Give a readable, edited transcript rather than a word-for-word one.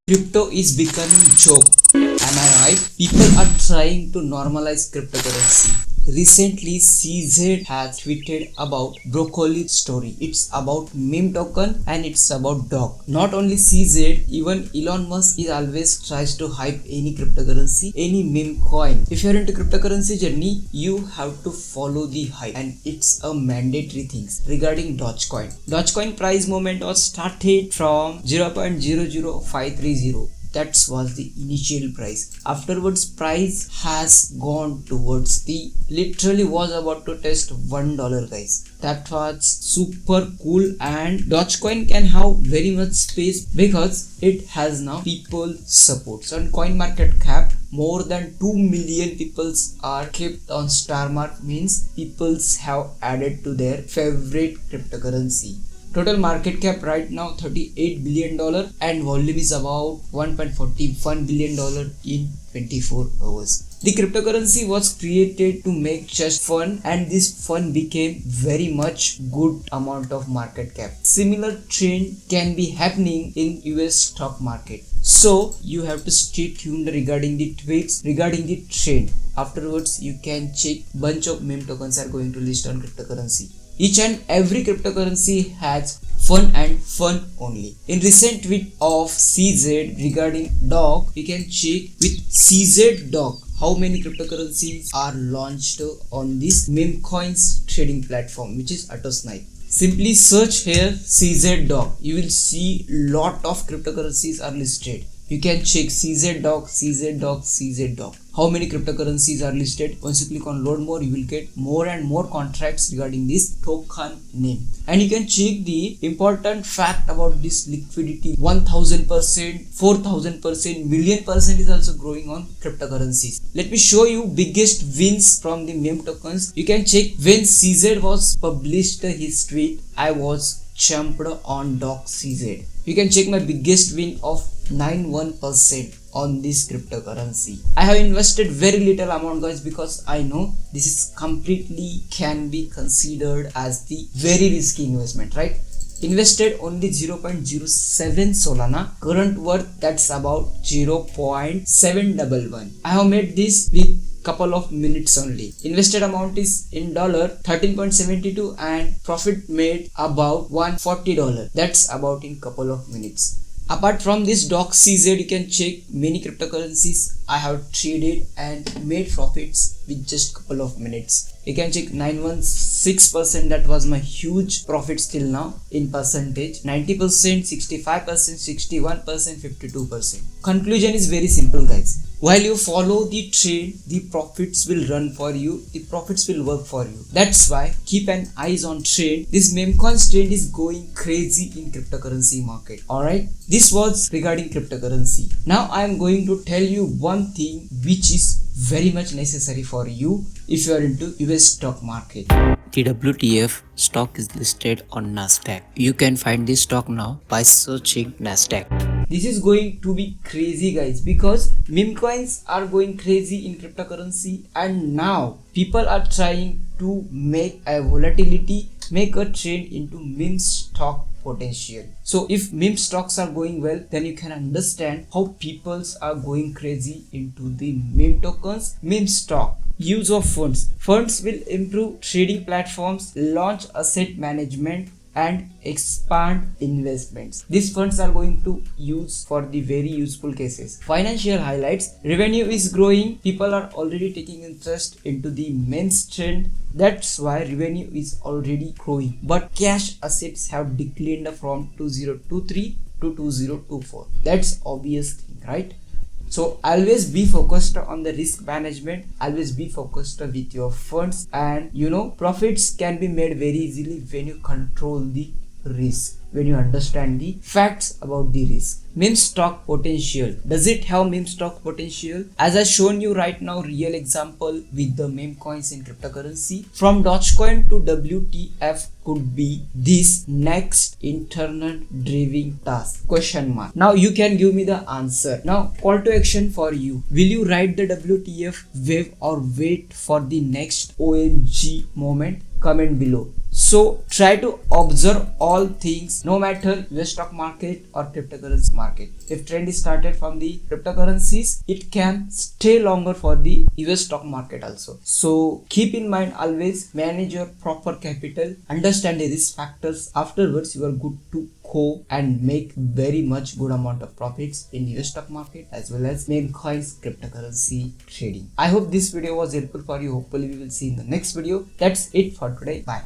Crypto is becoming joke. Am I right? People are trying to normalize cryptocurrency. Recently, CZ has tweeted about broccoli story. It's about meme token and it's about dog. Not only CZ, even Elon Musk is always tries to hype any cryptocurrency, any meme coin. If you're into cryptocurrency journey, you have to follow the hype, and it's a mandatory things regarding Dogecoin. Dogecoin price movement was started from 0.00530. That was the initial price. Afterwards, price has gone towards the literally was about to test $1, guys. That was super cool, and Dogecoin can have very much space because it has now people support. So on coin market cap, more than 2 million people are kept on star mark, means peoples have added to their favorite cryptocurrency. Total market cap right now $38 billion and volume is about $1.41 billion in 24 hours. The cryptocurrency was created to make just fun, and this fun became very much good amount of market cap. Similar trend can be happening in US stock market. So you have to stay tuned regarding the tweets, regarding the trend. Afterwards, you can check bunch of meme tokens are going to list on cryptocurrency. Each and every cryptocurrency has fun and fun only. In recent tweet of CZ regarding dog, we can check with CZ dog how many cryptocurrencies are launched on this meme coins trading platform, which is Autosnipe. Simply search here CZ dog. You will see lot of cryptocurrencies are listed. You can check CZ dog, CZ dog, CZ dog. How many cryptocurrencies are listed? Once you click on load more, you will get more and more contracts regarding this token name. And you can check the important fact about this liquidity. 1000%, 4000%, million% is also growing on cryptocurrencies. Let me show you biggest wins from the meme tokens. You can check when CZ was published his tweet, I was jumped on dog CZ. You can check my biggest win of 91% on this cryptocurrency. I have invested very little amount, guys, because I know this is completely can be considered as the very risky investment, right? Invested only 0.07 Solana, current worth that's about 0.711. I have made this with couple of minutes only. Invested amount is in $13.72 and profit made about $140. That's about in couple of minutes. Apart from this dog CZ, you can check many cryptocurrencies I have traded and made profits with just couple of minutes. You can check 916%, that was my huge profits till now in percentage. 90%, 65%, 61%, 52%. Conclusion is very simple, guys. While you follow the trend, the profits will run for you, the profits will work for you. That's why keep an eyes on trend. This meme coins trend is going crazy in cryptocurrency market. Alright, this was regarding cryptocurrency. Now I am going to tell you one thing which is very much necessary for you if you are into US stock market. The WTF stock is listed on Nasdaq. You can find this stock now by searching Nasdaq. This is going to be crazy, guys, because meme coins are going crazy in cryptocurrency, and now people are trying to make a volatility, make a trend into meme stock potential. So if meme stocks are going well, then you can understand how peoples are going crazy into the meme tokens, meme stock. Use of funds. Funds will improve trading platforms, launch asset management, and expand investments. These funds are going to use for the very useful cases. Financial highlights. Revenue is growing. People are already taking interest into the memes trend. That's why revenue is already growing. But cash assets have declined from 2023 to 2024. That's obvious thing, right? So always be focused on the risk management, always be focused with your funds, and profits can be made very easily when you control the risk, when you understand the facts about the risk. Meme stock potential. Does it have meme stock potential? As I shown you right now, real example with the meme coins in cryptocurrency. From Dogecoin to WTF could be this next internal driving task? Question mark. Now you can give me the answer. Now call to action for you. Will you ride the WTF wave or wait for the next OMG moment? comment below. So try to observe all things, no matter US stock market or cryptocurrency market. If trend is started from the cryptocurrencies, it can stay longer for the US stock market also. So keep in mind, always manage your proper capital, understand the risk factors. Afterwards, you are good to go and make very much good amount of profits in US stock market as well as meme coins, cryptocurrency trading. I hope this video was helpful for you. Hopefully we will see in the next video. That's it for today. Bye.